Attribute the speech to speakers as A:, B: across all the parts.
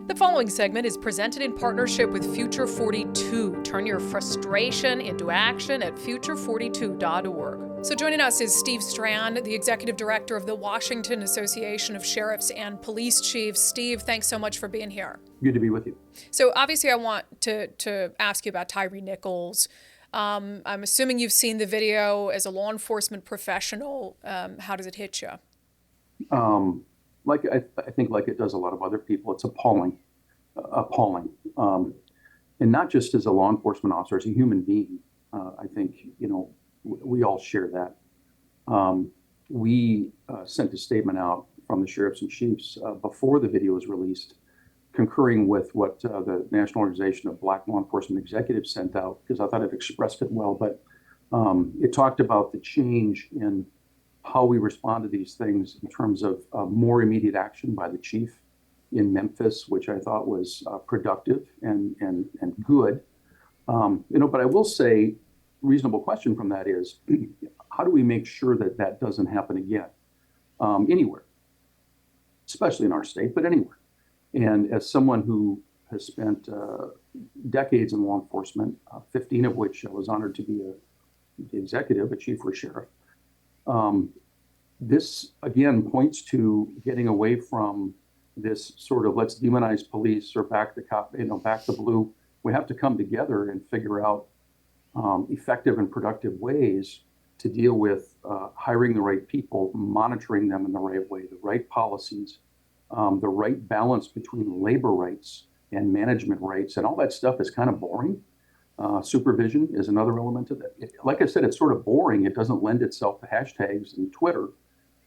A: The following segment is presented in partnership with Future 42. Turn your frustration into action at future42.org. So joining us is Steve Strachan, the Executive Director of the Washington Association of Sheriffs and Police Chiefs. Steve, thanks so much for being here.
B: Good to be with you.
A: So obviously I want to ask you about Tyre Nichols. I'm assuming you've seen the video as a law enforcement professional. How does it hit you?
B: I think like it does a lot of other people, it's appalling. And not just as a law enforcement officer, as a human being. I think, we all share that. We sent a statement out from the sheriffs and chiefs before the video was released, concurring with what the National Organization of Black Law Enforcement Executives sent out, because I thought it expressed it well. But it talked about the change in how we respond to these things in terms of more immediate action by the chief in Memphis, which I thought was productive and good. But I will say, reasonable question from that is, how do we make sure that that doesn't happen again anywhere, especially in our state, but anywhere? And as someone who has spent decades in law enforcement, 15 of which I was honored to be the executive, a chief or sheriff, this again points to getting away from this sort of let's demonize police or back the blue. We have to come together and figure out effective and productive ways to deal with hiring the right people, monitoring them in the right way, the right policies, the right balance between labor rights and management rights, and all that stuff is kind of boring. Supervision is another element of that. Like I said, it's sort of boring. It doesn't lend itself to hashtags and Twitter,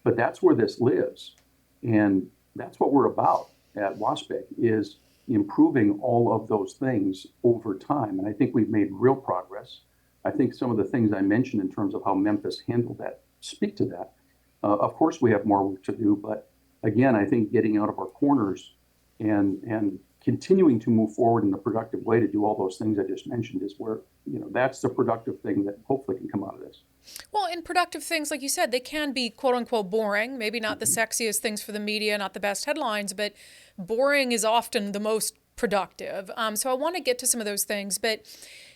B: but that's where this lives. And that's what we're about at WASPIC, is improving all of those things over time. And I think we've made real progress. I think some of the things I mentioned in terms of how Memphis handled that speak to that. Of course, we have more work to do, but again, I think getting out of our corners and continuing to move forward in a productive way to do all those things I just mentioned is where, that's the productive thing that hopefully can come out of this.
A: Well, and productive things, like you said, they can be quote unquote boring, maybe not the sexiest things for the media, not the best headlines, but boring is often the most productive. So I want to get to some of those things, but,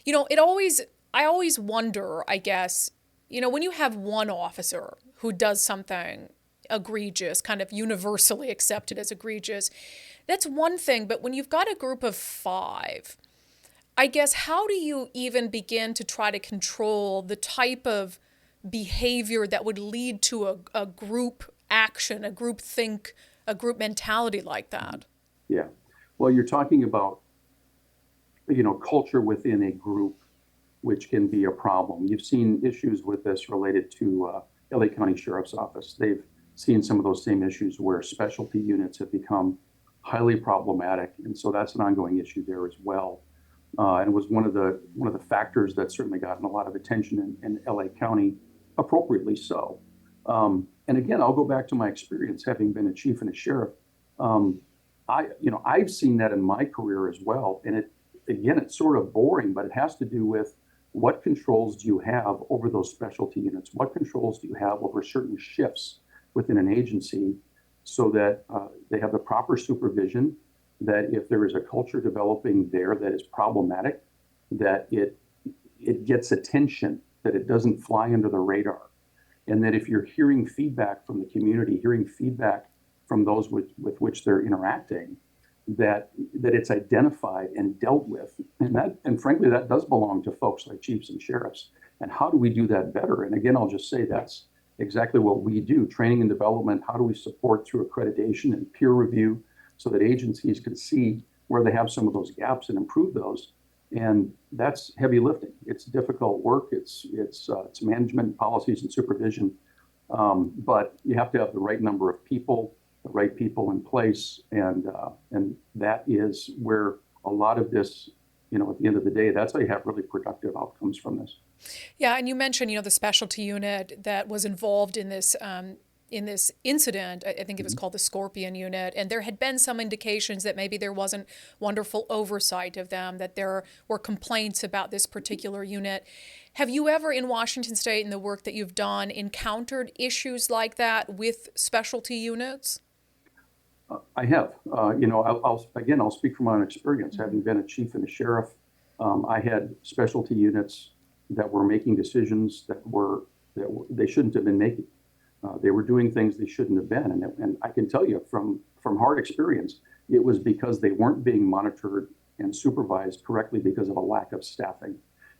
A: I always wonder, I guess, when you have one officer who does something egregious, kind of universally accepted as egregious, that's one thing. But when you've got a group of 5, I guess, how do you even begin to try to control the type of behavior that would lead to a group action, a group think, a group mentality like that?
B: Yeah. Well, you're talking about, culture within a group, which can be a problem. You've seen issues with this related to LA County Sheriff's Office. They've seen some of those same issues where specialty units have become highly problematic. And so that's an ongoing issue there as well. And it was one of the factors that certainly gotten a lot of attention in LA County, appropriately so. And again, I'll go back to my experience having been a chief and a sheriff. I've seen that in my career as well. And it's sort of boring, but it has to do with what controls do you have over those specialty units? What controls do you have over certain shifts within an agency so that they have the proper supervision, that if there is a culture developing there that is problematic, that it gets attention, that it doesn't fly under the radar. And that if you're hearing feedback from the community, hearing feedback from those with which they're interacting, that it's identified and dealt with. And frankly, that does belong to folks like chiefs and sheriffs. And how do we do that better? And again, I'll just say that's exactly what we do. Training and development, how do we support through accreditation and peer review so that agencies can see where they have some of those gaps and improve those? And that's heavy lifting. It's difficult work. It's management, policies, and supervision. But you have to have the right number of people, the right people in place, and that is where a lot of this, at the end of the day, that's how you have really productive outcomes from this.
A: Yeah, and you mentioned, the specialty unit that was involved in this incident. I think it was called the Scorpion Unit, and there had been some indications that maybe there wasn't wonderful oversight of them, that there were complaints about this particular unit. Have you ever, in Washington State, in the work that you've done, encountered issues like that with specialty units?
B: I have. I'll speak from my own experience, having been a chief and a sheriff. I had specialty units that were making decisions they shouldn't have been making. They were doing things they shouldn't have been, and I can tell you from hard experience, it was because they weren't being monitored and supervised correctly because of a lack of staffing.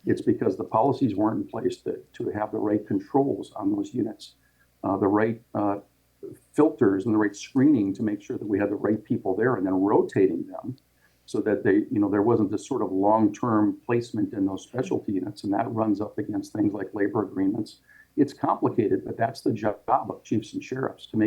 B: It's because the policies weren't in place to have the right controls on those units, the right filters and the right screening to make sure that we had the right people there, and then rotating them so that there wasn't this sort of long-term placement in those specialty units, and that runs up against things like labor agreements. It's complicated, but that's the job of chiefs and sheriffs to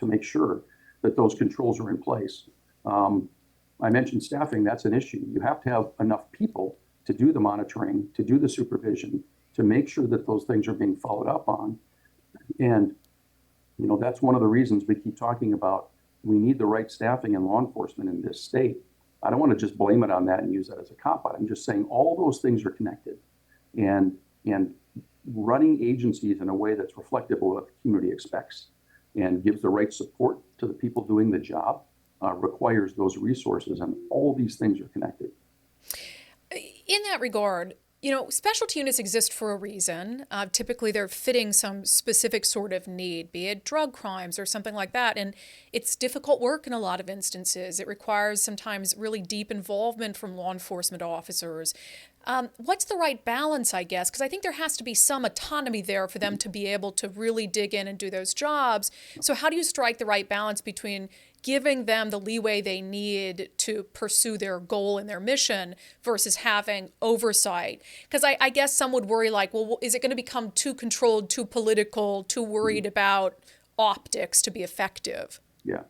B: make sure that those controls are in place. I mentioned staffing. That's an issue. You have to have enough people to do the monitoring, to do the supervision, to make sure that those things are being followed up on. And that's one of the reasons we keep talking about we need the right staffing in law enforcement in this state. I don't want to just blame it on that and use that as a cop-out. I'm just saying all those things are connected. And running agencies in a way that's reflective of what the community expects and gives the right support to the people doing the job requires those resources, and all these things are connected.
A: In that regard, specialty units exist for a reason. Typically, they're fitting some specific sort of need, be it drug crimes or something like that. And it's difficult work in a lot of instances. It requires sometimes really deep involvement from law enforcement officers. What's the right balance, I guess? Because I think there has to be some autonomy there for them to be able to really dig in and do those jobs. So how do you strike the right balance between giving them the leeway they need to pursue their goal and their mission versus having oversight? Because I guess some would worry, like, well, is it going to become too controlled, too political, too worried about optics to be effective?
B: Yeah.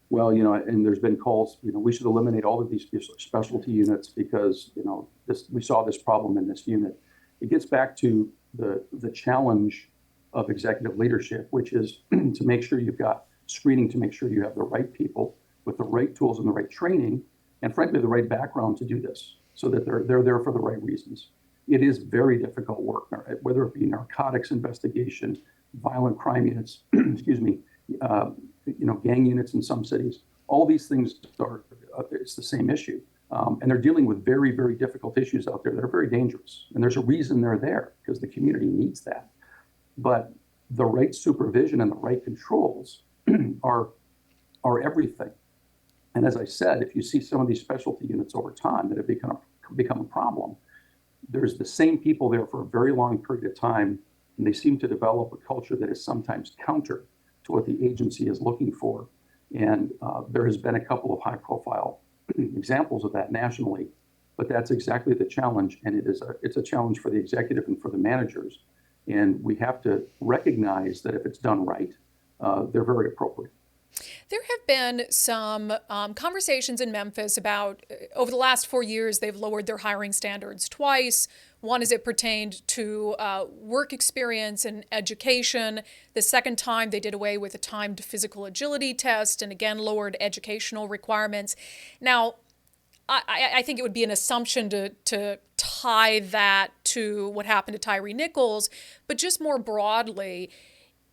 B: Well, and there's been calls, we should eliminate all of these specialty units because, we saw this problem in this unit. It gets back to the challenge of executive leadership, which is to make sure you've got screening, to make sure you have the right people with the right tools and the right training, and frankly, the right background to do this so that they're there for the right reasons. It is very difficult work, whether it be narcotics investigation, violent crime units, excuse me, gang units in some cities. All these things it's the same issue. And they're dealing with very, very difficult issues out there that are very dangerous. And there's a reason they're there, because the community needs that. But the right supervision and the right controls are everything. And as I said, if you see some of these specialty units over time that have become a problem, there's the same people there for a very long period of time, and they seem to develop a culture that is sometimes counter to what the agency is looking for. And there has been a couple of high-profile examples of that nationally, but that's exactly the challenge, and it's a challenge for the executive and for the managers. And we have to recognize that if it's done right, they're very appropriate.
A: There have been some conversations in Memphis about, over the last 4 years, they've lowered their hiring standards twice. One as it pertained to work experience and education. The second time, they did away with a timed physical agility test and again lowered educational requirements. Now, I think it would be an assumption to tie that to what happened to Tyre Nichols, but just more broadly,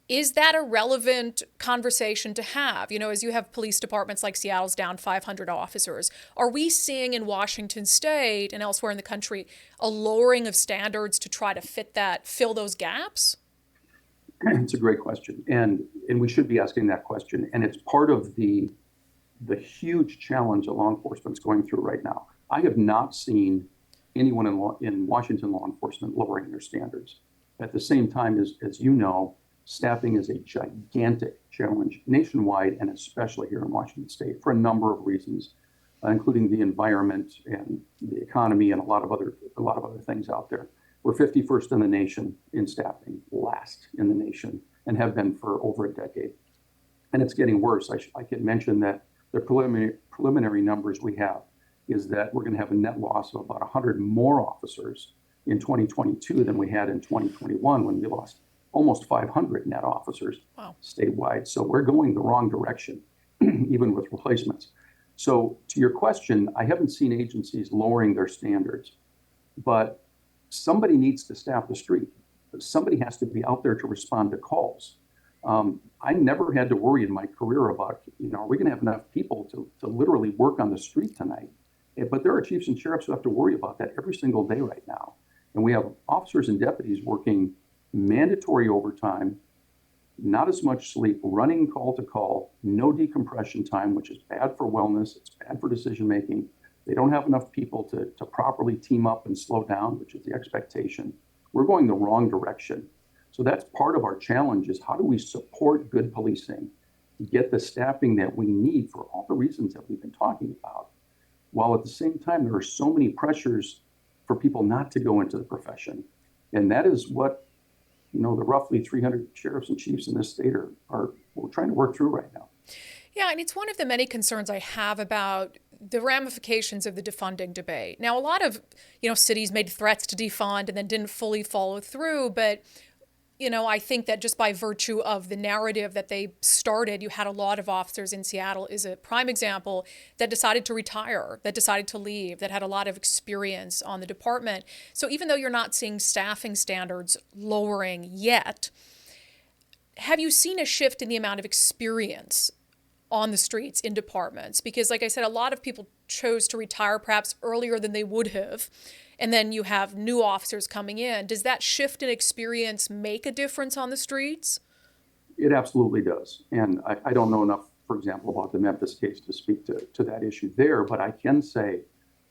A: is that a relevant conversation to have? As you have police departments like Seattle's down 500 officers, are we seeing in Washington State and elsewhere in the country a lowering of standards to try to fill those gaps?
B: It's a great question, and we should be asking that question. And it's part of the huge challenge that law enforcement is going through right now. I have not seen anyone in Washington law enforcement lowering their standards. At the same time, as you know, staffing is a gigantic challenge nationwide, and especially here in Washington State for a number of reasons, including the environment and the economy and a lot of other things out there. We're 51st in the nation in staffing, last in the nation, and have been for over a decade. And it's getting worse. I can mention that the preliminary numbers we have is that we're going to have a net loss of about 100 more officers in 2022 than we had in 2021 when we lost almost 500 net officers statewide. So we're going the wrong direction, even with replacements. So to your question, I haven't seen agencies lowering their standards, but somebody needs to staff the street. Somebody has to be out there to respond to calls. I never had to worry in my career about, are we going to have enough people to literally work on the street tonight? But there are chiefs and sheriffs who have to worry about that every single day right now. And we have officers and deputies working mandatory overtime, not as much sleep, running call to call, no decompression time, which is bad for wellness. It's bad for decision making. They don't have enough people to properly team up and slow down, which is the expectation. We're going the wrong direction. So that's part of our challenge, is how do we support good policing, get the staffing that we need for all the reasons that we've been talking about, while at the same time there are so many pressures for people not to go into the profession. And that is what, the roughly 300 sheriffs and chiefs in this state are we're trying to work through right now.
A: Yeah, and it's one of the many concerns I have about the ramifications of the defunding debate. Now, a lot of, cities made threats to defund and then didn't fully follow through, but I think that just by virtue of the narrative that they started, you had a lot of officers in Seattle is a prime example that decided to retire, that decided to leave, that had a lot of experience on the department. So even though you're not seeing staffing standards lowering yet, have you seen a shift in the amount of experience on the streets in departments? Because like I said, a lot of people chose to retire perhaps earlier than they would have. And then you have new officers coming in. Does that shift in experience make a difference on the streets?
B: It absolutely does. And I don't know enough, for example, about the Memphis case to speak to that issue there, but I can say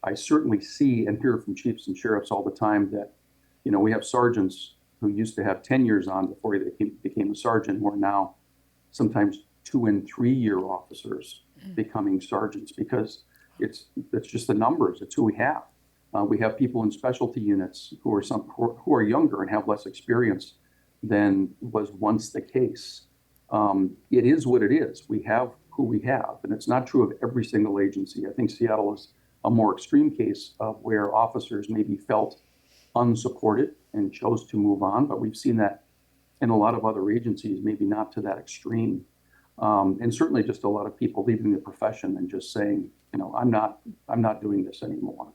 B: I certainly see and hear from chiefs and sheriffs all the time that, we have sergeants who used to have 10 years on before they became a sergeant, who are now sometimes 2 and 3 year officers becoming sergeants, because it's just the numbers. It's who we have. We have people in specialty units who are younger and have less experience than was once the case. It is what it is. We have who we have, and it's not true of every single agency. I think Seattle is a more extreme case of where officers maybe felt unsupported and chose to move on, but we've seen that in a lot of other agencies, maybe not to that extreme. And certainly just a lot of people leaving the profession and just saying, I'm not doing this anymore.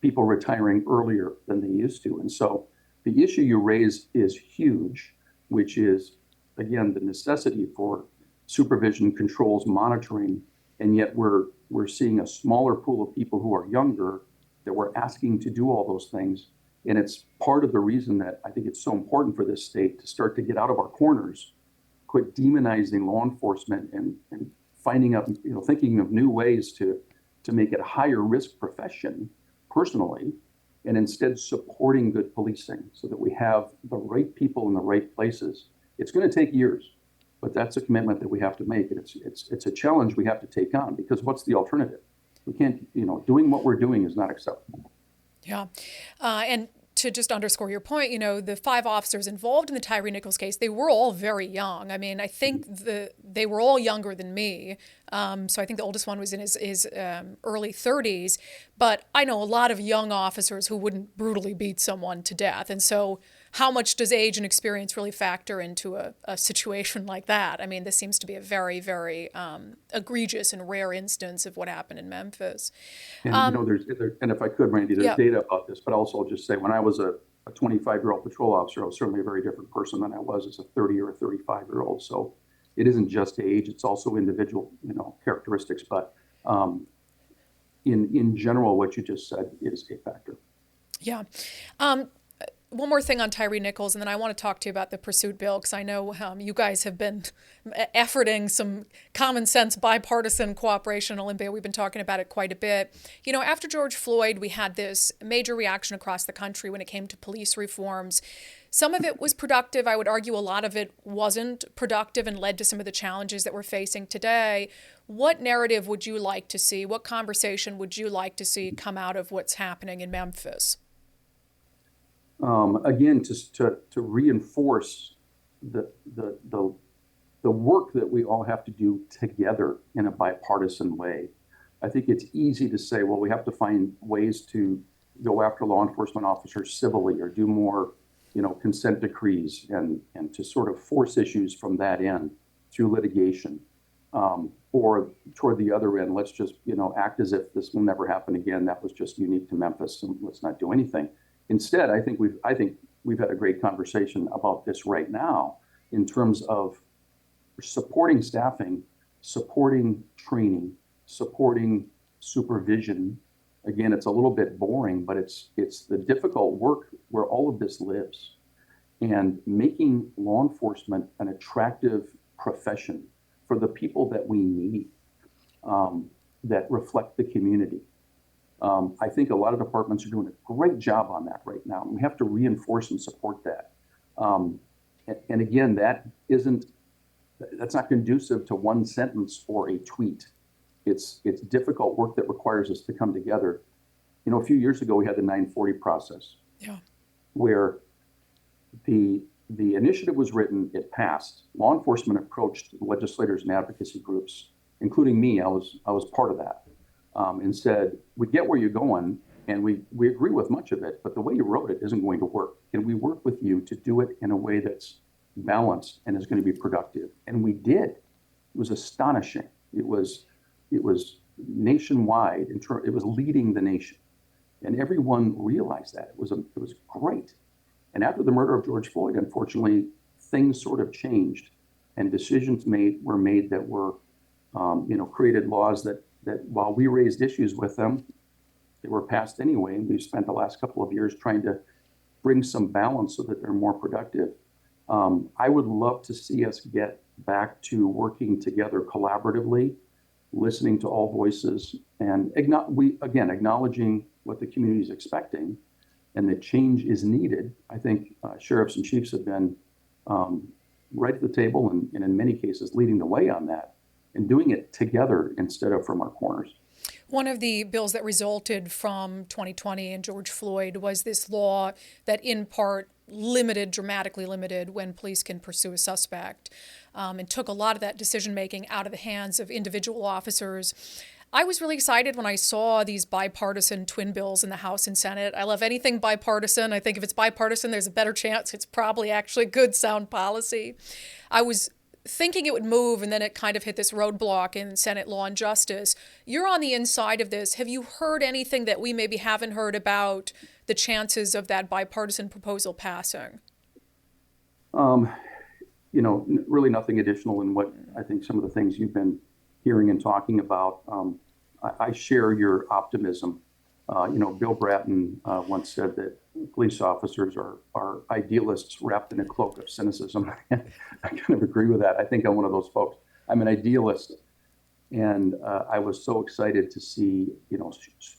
B: People retiring earlier than they used to. And so the issue you raise is huge, which is, again, the necessity for supervision, controls, monitoring, and yet we're seeing a smaller pool of people who are younger that we're asking to do all those things. And it's part of the reason that I think it's so important for this state to start to get out of our corners, quit demonizing law enforcement and finding out, thinking of new ways to make it a higher risk profession personally, and instead supporting good policing so that we have the right people in the right places. It's going to take years, but that's a commitment that we have to make. And it's a challenge we have to take on, because what's the alternative? We can't, doing what we're doing is not acceptable.
A: Yeah. And to just underscore your point, the 5 officers involved in the Tyre Nichols case, they were all very young. I mean, I think they were all younger than me. So I think the oldest one was in his early 30s. But I know a lot of young officers who wouldn't brutally beat someone to death. And so how much does age and experience really factor into a situation like that? I mean, this seems to be a very, very egregious and rare instance of what happened in Memphis.
B: And and if I could, Randy, there's data about this, but also I'll just say, when I was a 25-year-old patrol officer, I was certainly a very different person than I was as a 30 or a 35-year-old. So it isn't just age; it's also individual, characteristics. But in general, what you just said is a factor.
A: Yeah. One more thing on Tyre Nichols, and then I want to talk to you about the pursuit bill, because I know you guys have been efforting some common sense bipartisan cooperation in Olympia. We've been talking about it quite a bit. After George Floyd, we had this major reaction across the country when it came to police reforms. Some of it was productive. I would argue a lot of it wasn't productive and led to some of the challenges that we're facing today. What narrative would you like to see? What conversation would you like to see come out of what's happening in Memphis?
B: Again, to reinforce the work that we all have to do together in a bipartisan way. I think it's easy to say, well, we have to find ways to go after law enforcement officers civilly, or do more, consent decrees, and to sort of force issues from that end through litigation. Or toward the other end, let's just, act as if this will never happen again. That was just unique to Memphis, and let's not do anything. Instead, I think we've had a great conversation about this right now, in terms of supporting staffing, supporting training, supporting supervision. Again, it's a little bit boring, but it's the difficult work where all of this lives, and making law enforcement an attractive profession for the people that we need, that reflect the community. I think a lot of departments are doing a great job on that right now. We have to reinforce and support that. And again, that's not conducive to one sentence or a tweet. It's difficult work that requires us to come together. You know, a few years ago, we had the 940 process, where the initiative was written, it passed. Law enforcement approached legislators and advocacy groups, including me. I was part of that, and said, we get where you're going, and we agree with much of it, but the way you wrote it isn't going to work. Can we work with you to do it in a way that's balanced and is going to be productive? And we did. It was astonishing. It was nationwide. It was leading the nation, and everyone realized that. It was great. And after the murder of George Floyd, unfortunately, things sort of changed, and decisions were made that were, created laws that while we raised issues with them, they were passed anyway. And we've spent the last couple of years trying to bring some balance so that they're more productive. I would love to see us get back to working together collaboratively, listening to all voices, and acknowledging what the community is expecting, and that change is needed. I think sheriffs and chiefs have been right at the table, and in many cases leading the way on that, and doing it together instead of from our corners.
A: One of the bills that resulted from 2020 and George Floyd was this law that in part dramatically limited when police can pursue a suspect, and took a lot of that decision making out of the hands of individual officers. I was really excited when I saw these bipartisan twin bills in the House and Senate. I love anything bipartisan. I think if it's bipartisan, there's a better chance it's probably actually good, sound policy. I was thinking it would move, and then it kind of hit this roadblock in Senate Law and Justice. You're on the inside of this. Have you heard anything that we maybe haven't heard about the chances of that bipartisan proposal passing?
B: Really nothing additional in what I think some of the things you've been hearing and talking about. I share your optimism. Bill Bratton once said that police officers are idealists wrapped in a cloak of cynicism. I kind of agree with that. I think I'm one of those folks. I'm an idealist, and I was so excited to see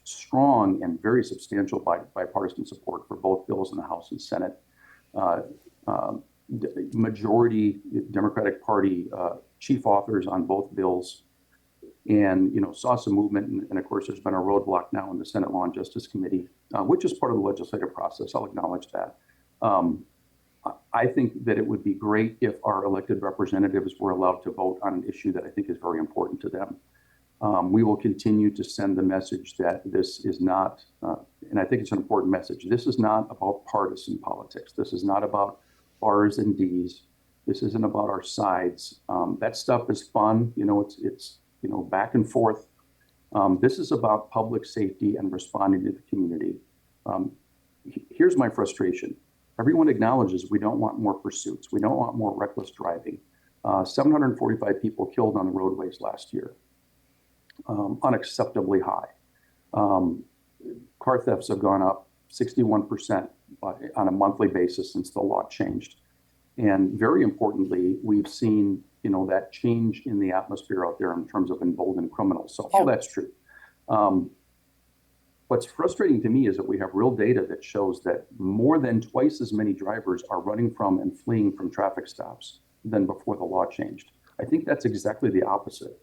B: strong and very substantial bipartisan support for both bills in the House and Senate. Majority Democratic Party chief authors on both bills, and saw some movement. And of course, there's been a roadblock now in the Senate Law and Justice Committee, which is part of the legislative process. I'll acknowledge that. I think that it would be great if our elected representatives were allowed to vote on an issue that I think is very important to them. We will continue to send the message that this is not, and I think it's an important message, this is not about partisan politics. This is not about R's and D's. This isn't about our sides. That stuff is fun. It's back and forth. This is about public safety and responding to the community. Here's my frustration. Everyone acknowledges we don't want more pursuits. We don't want more reckless driving. 745 people killed on the roadways last year. Unacceptably high. Car thefts have gone up 61% on a monthly basis since the law changed. And very importantly, we've seen that change in the atmosphere out there in terms of emboldened criminals. So all that's true. What's frustrating to me is that we have real data that shows that more than twice as many drivers are running from and fleeing from traffic stops than before the law changed. I think that's exactly the opposite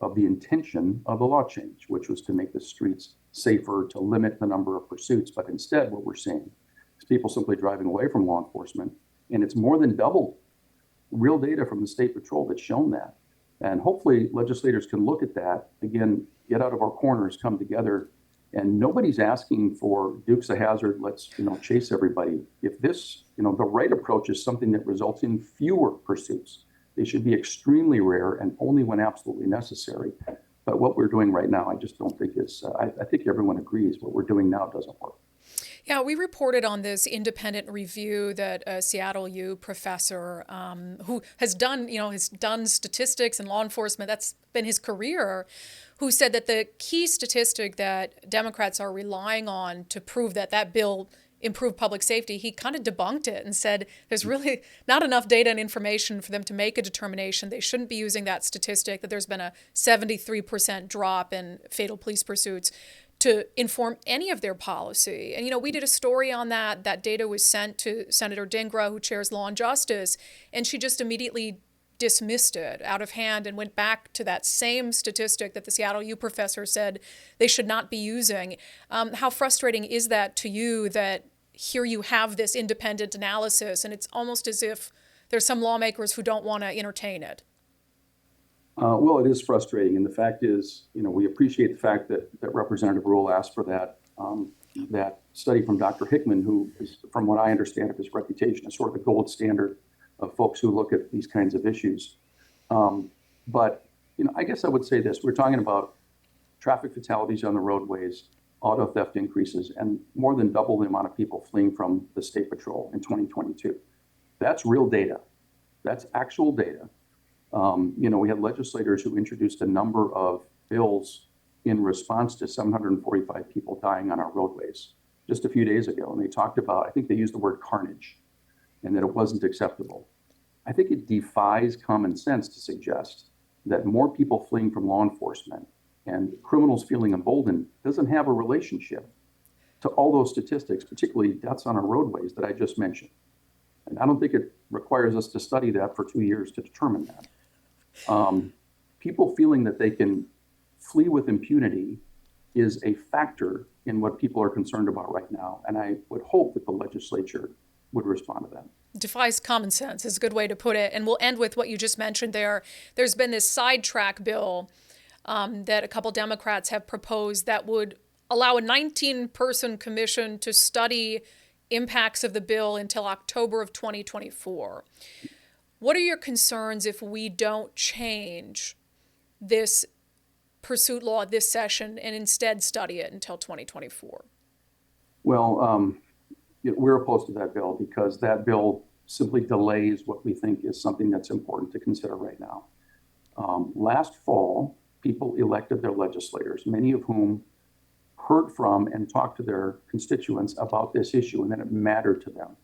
B: of the intention of the law change, which was to make the streets safer, to limit the number of pursuits. But instead, what we're seeing is people simply driving away from law enforcement. And it's more than doubled. Real data from the State Patrol that's shown that. And hopefully legislators can look at that, again, get out of our corners, come together. And nobody's asking for Dukes of Hazzard, let's chase everybody. If this, the right approach is something that results in fewer pursuits, they should be extremely rare and only when absolutely necessary. But what we're doing right now, I just don't think I think everyone agrees what we're doing now doesn't work.
A: Yeah, we reported on this independent review that a Seattle U professor who has done statistics and law enforcement, that's been his career, who said that the key statistic that Democrats are relying on to prove that that bill improved public safety, he kind of debunked it and said there's really not enough data and information for them to make a determination. They shouldn't be using that statistic, that there's been a 73% drop in fatal police pursuits to inform any of their policy. And, we did a story on that. That data was sent to Senator Dingra, who chairs Law and Justice, and she just immediately dismissed it out of hand and went back to that same statistic that the Seattle U professor said they should not be using. How frustrating is that to you, that here you have this independent analysis and it's almost as if there's some lawmakers who don't want to entertain it?
B: Well, it is frustrating, and the fact is, we appreciate the fact that Representative Rule asked for that study from Dr. Hickman, who is, from what I understand of his reputation, is sort of the gold standard of folks who look at these kinds of issues. But I guess I would say this: we're talking about traffic fatalities on the roadways, auto theft increases, and more than double the amount of people fleeing from the state patrol in 2022. That's real data. That's actual data. We had legislators who introduced a number of bills in response to 745 people dying on our roadways just a few days ago. And they talked about, I think they used the word carnage, and that it wasn't acceptable. I think it defies common sense to suggest that more people fleeing from law enforcement and criminals feeling emboldened doesn't have a relationship to all those statistics, particularly deaths on our roadways that I just mentioned. And I don't think it requires us to study that for 2 years to determine that. People feeling that they can flee with impunity is a factor in what people are concerned about right now. And I would hope that the legislature would respond to that.
A: Defies common sense is a good way to put it. And we'll end with what you just mentioned there. There's been this sidetrack bill that a couple Democrats have proposed that would allow a 19-person commission to study impacts of the bill until October of 2024. What are your concerns if we don't change this pursuit law this session and instead study it until 2024?
B: Well, we're opposed to that bill because that bill simply delays what we think is something that's important to consider right now. Last fall, people elected their legislators, many of whom heard from and talked to their constituents about this issue and that it mattered to them.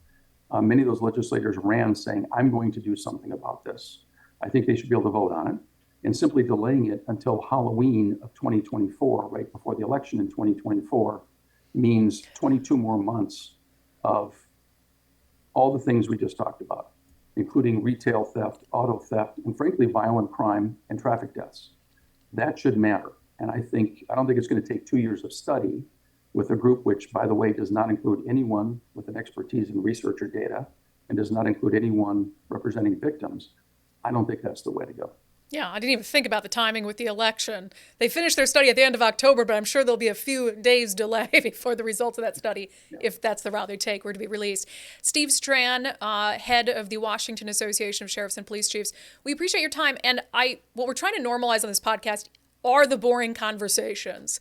B: Many of those legislators ran saying, I'm going to do something about this. I think they should be able to vote on it. And simply delaying it until Halloween of 2024, right before the election in 2024, means 22 more months of all the things we just talked about, including retail theft, auto theft, and frankly, violent crime and traffic deaths. That should matter. And I don't think it's going to take 2 years of study with a group which, by the way, does not include anyone with an expertise in research or data and does not include anyone representing victims. I don't think that's the way to go.
A: Yeah, I didn't even think about the timing with the election. They finished their study at the end of October, but I'm sure there'll be a few days delay before the results of that study, if that's the route they take, were to be released. Steve Strachan, head of the Washington Association of Sheriffs and Police Chiefs, we appreciate your time. And what we're trying to normalize on this podcast are the boring conversations.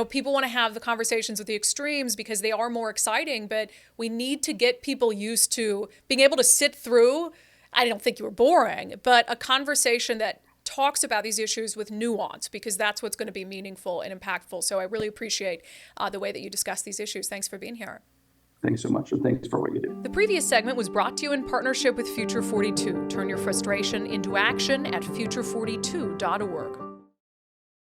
A: People want to have the conversations with the extremes because they are more exciting, but we need to get people used to being able to sit through, I don't think you were boring, but a conversation that talks about these issues with nuance, because that's what's going to be meaningful and impactful. So I really appreciate the way that you discuss these issues. Thanks for being here.
B: Thanks so much, and thanks for what you do.
A: The previous segment was brought to you in partnership with Future 42. Turn your frustration into action at future42.org.